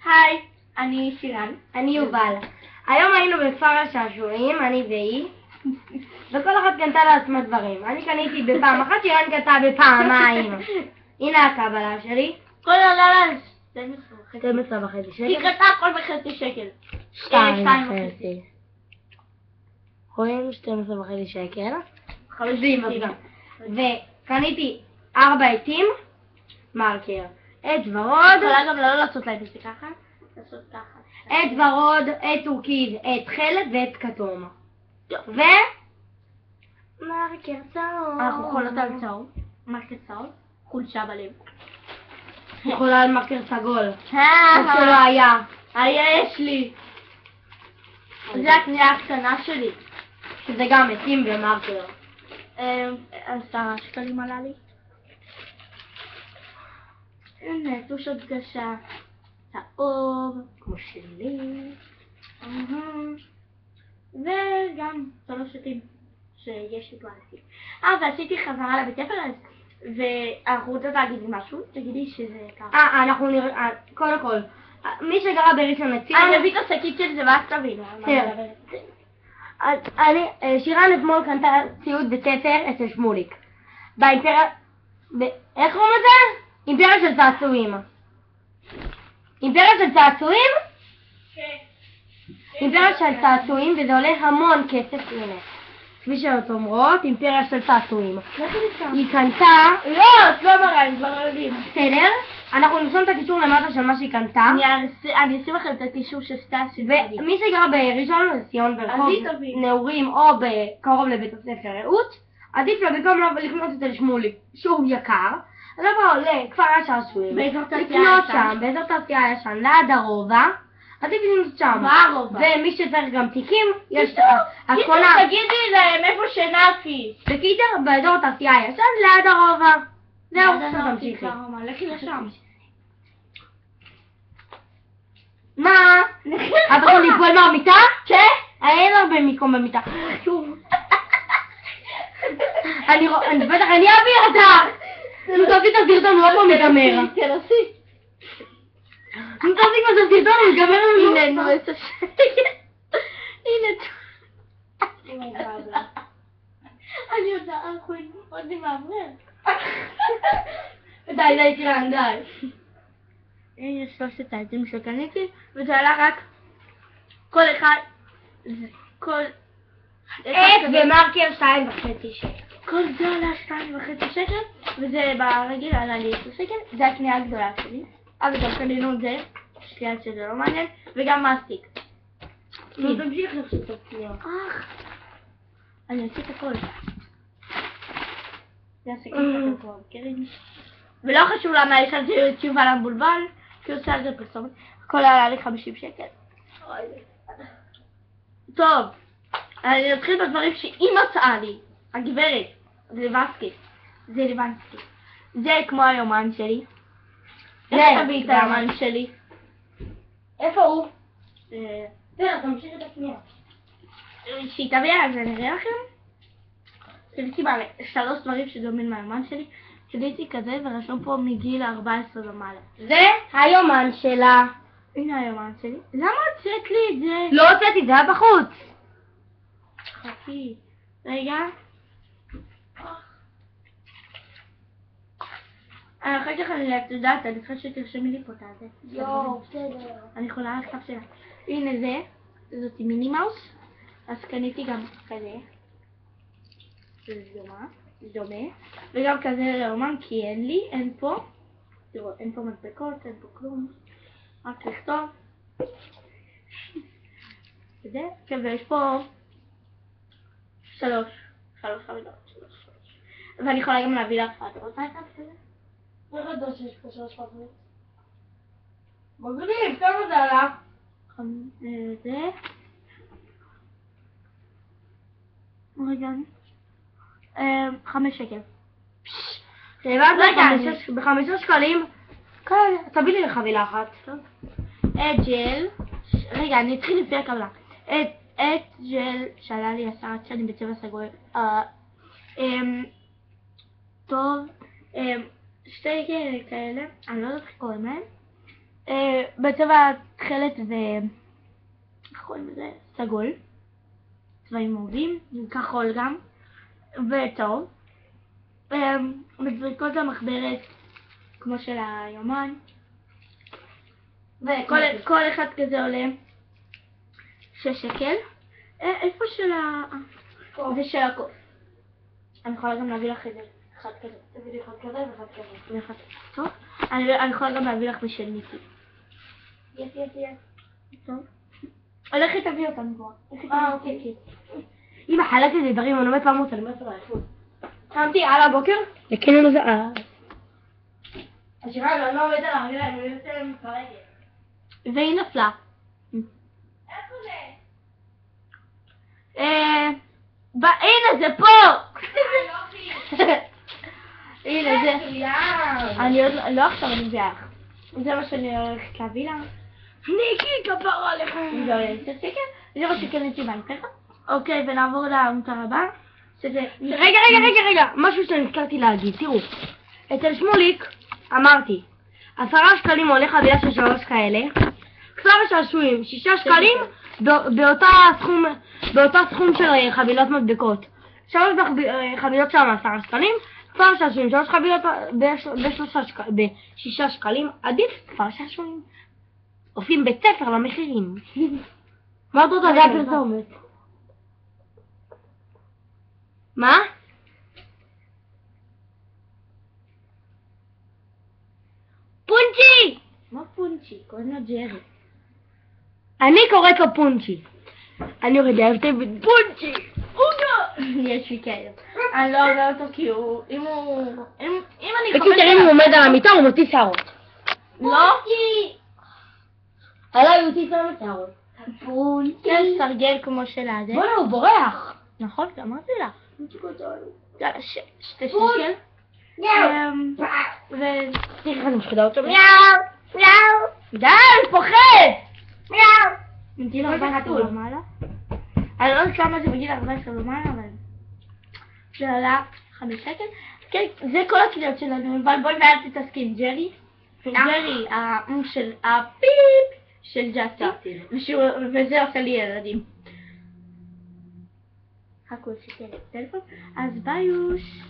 היי, אני שירן. אני יובל. היום היינו בכפר השעשועים, אני והיא, וכל אחת קנתה לעצמה דברים. אני קניתי בפעם אחת, שירן קנתה בפעמיים. הנה הקבלה שלי. כל עלה 12.5 שקל. היא קנתה הכל בחצי שקל. 2.5. רואים? 12.5 שקל. 50. וקניתי 4 עטים, מרקר. עט ורוד. יכולה גם לא לעשות להם את זה ככה. לעשות ככה. עט ורוד, עט טורקיז, עט חלד ועט כתום. מרקר צהוב. אנחנו יכולות על צהוב. מרקר צהוב. חולשה בלב. יכולה על מרקר סגול. שלא היה. יש לי. זה הקנייה הקטנה שלי. שזה גם עטים ומרקר. 10 שקלים עלה לי. הנה, טוש הדגשה. צהוב. כמו שלי. וגם 3 עטים שיש לי בעלתי. ועשיתי חזרה לבית ספר ואנחנו רוצות להגיד לי משהו, תגידי שזה ככה. אנחנו נראה, קודם כל, מי שגרה בראשון לציון... אני אביא את השקית של זה ואז תבין. שירן אתמול קנתה ציוד בית ספר אצל שמוליק. באימפריה... איך קוראים לזה? אימפריה של צעצועים. אימפריה של צעצועים? כן. אימפריה של צעצועים, וזה עולה המון כסף, הנה. כפי שאת אומרות, אימפריה של צעצועים. היא קנתה... לא, את לא מראה, הם כבר יודעים. בסדר? אנחנו נרשום את הקישור למטה של מה שהיא קנתה. אני אשים לכם את הקישור של סטאסי. ומי שגרה בראשון לציון ברחוב נעורים או בקרוב לבית הספר רעות, עדיף לה במקום לקנות אצל שמוליק, שהוא יקר, אז לבוא לכפר השעשועים, לקנות שם, באזור תעשייה ישן, ליד הרובע, עדיף לקנות שם. ומי שצריך גם תיקים, יש הקונה. תגידי להם איפה שנאפי. בקיצר, באזור תעשייה ישן, ליד הרובע. זהו, תמשיכי. לכי לשם. מה? את יכול ליפול מהמיטה? כן? אין הרבה מקום במיטה. אני אעביר אותה! נו תעשי את הסרטון, לא פה מתאמר. תנסי. נו תעשי את הסרטון, הוא מתגמר לנו. הנה, נו, איזה שקט. הנה. אני יודעת, אנחנו עוד נמאמר. די, שירן, די. הנה 3 העטים שקניתי, וזה עלה רק כל אחד, עט ומרקר 2.5 שקל. כל זה עלה 2.5 שקל, וזה ברגיל עלה לי 10 שקל, זה הקנייה הגדולה שלי. וגם קנינו את זה, שקיעת שזה לא מעניין, וגם מסטיק. נו תמשיך לחשוב את הקנייה. אני אעשה את הכל. זה השקית שאתם כבר מכירים. ולא חשוב למה יש על זה יובל המבולבל, כי הוא עושה על זה פרסומת. הכל עלה לי 50 שקל. טוב, אני אתחיל בדברים שהיא מצאה לי. הגברת, זלבנסקי. זה כמו היומן שלי. איך תביא את היומן שלי? איפה הוא? תמשיך את הקנייה. שהיא תביא על זה, נראה לכם? קניתי 3 דברים שדומים מהיומן שלי. קניתי כזה ורשום פה מגיל 14 ומעלה. זה היומן שלה. הנה היומן שלי. למה הוצאת לי את זה? לא הוצאתי, זה היה בחוץ. חכי. רגע. אחר כך את יודעת, אני צריכה שתרשמי לי פה את זה. יואו, בסדר. אני יכולה לכתב שלה. הנה זה. זאת מיני מאוס. אז קניתי גם כזה. זה דומה. וגם כזה לאומן, כי אין פה. תראו, אין פה מדבקות, אין פה כלום. רק לכתוב. וזה, כן, ויש פה 3 חבילות. ואני יכולה גם להביא לך. אתה רוצה את זה? איך אתה שיש פה 3 חבילות? מגניב, כמה זה עלה? זה. רגע. 5 שקל. הבנת? ב5 שקלים? כן, תביא לי לחבילה אחת. ג'ל. רגע, אני אתחיל לפי הקבלה. ג'ל שעלה לי 10 שקלים בצבע סגול. טוב. 2 כאלה, אני לא יודעת איך קוראים להם. בצבע תכלת זה, איך קוראים לזה? סגול. צבעים מובים, כחול גם, וטוב. מזריקות למחברת כמו של היומן. וכל אחד כזה עולה 6 שקל. איפה של זה של הקוף. אני יכולה גם להביא לך את זה. אחד כזה. תביא לי אחד כזה ואחד כזה. ואחד כזה. טוב. אני יכולה גם להביא לך בשל ניסי. יש. טוב. הולכת תביא אותנו כבר. אוקיי. אם החלק הזה דברים, אני אומרת פעם אני אומרת לאיכות. קמתי על הבוקר? לקנון הזה. השירה לא עובד על הרגליים, אני יוצא מתפרגת. והיא נפלה. איפה זה? הנה זה פה! הנה זה. אני עוד לא עכשיו אני מביאה לך. זה מה שאני הולכת להביא לה. ניקי כפרה לך. זה עולה 10 שקל. זה מה שקניתי באינטרנט. אוקיי, ונעבור למוצר הבא. שזה... רגע, משהו שנזכרתי להגיד, תראו. אצל שמוליק אמרתי, 10 שקלים עולה חבילה של 3 כאלה, כפר שעשועים, 6 שקלים באותה סכום של חבילות מדבקות. 3 חבילות שם 10 שקלים, כפר שעשועים, 3 חבילות ב6 שקלים, עדיף כפר שעשועים. עושים בית ספר למחירים. מה עוד זה הפרסומת? מה? פונצ'י! מה פונצ'י? קוראים לו ג'רי. אני קוראת לו פונצ'י. אני יורד להבטא פונצ'י! יש לי כאלה. אני לא אוהב אותו כי הוא... אם אני בקיצור, אם הוא עומד על המיטה הוא מוציא שערות. לא? עליי הוא מוציא שערות. פונצ'י. יש סרגל כמו של הזה. בוא'נה, הוא בורח. נכון, אמרתי לה. יאללה, 2 שקל. ותראי אני משחידה אותו. מיאו! די, הוא פוחד! מיאו! בגיל 14 ומעלה. אני לא יודעת כמה זה בגיל 14 ומעלה, אבל... זה עלה 5 שקל. כן, זה כל הקניות שלנו, אבל בואי מעט תתעסקים. ג'רי, הפיפ של ג'אסי. וזה עושה לי ילדים. חכו שתהיה טלפון. אז ביוש.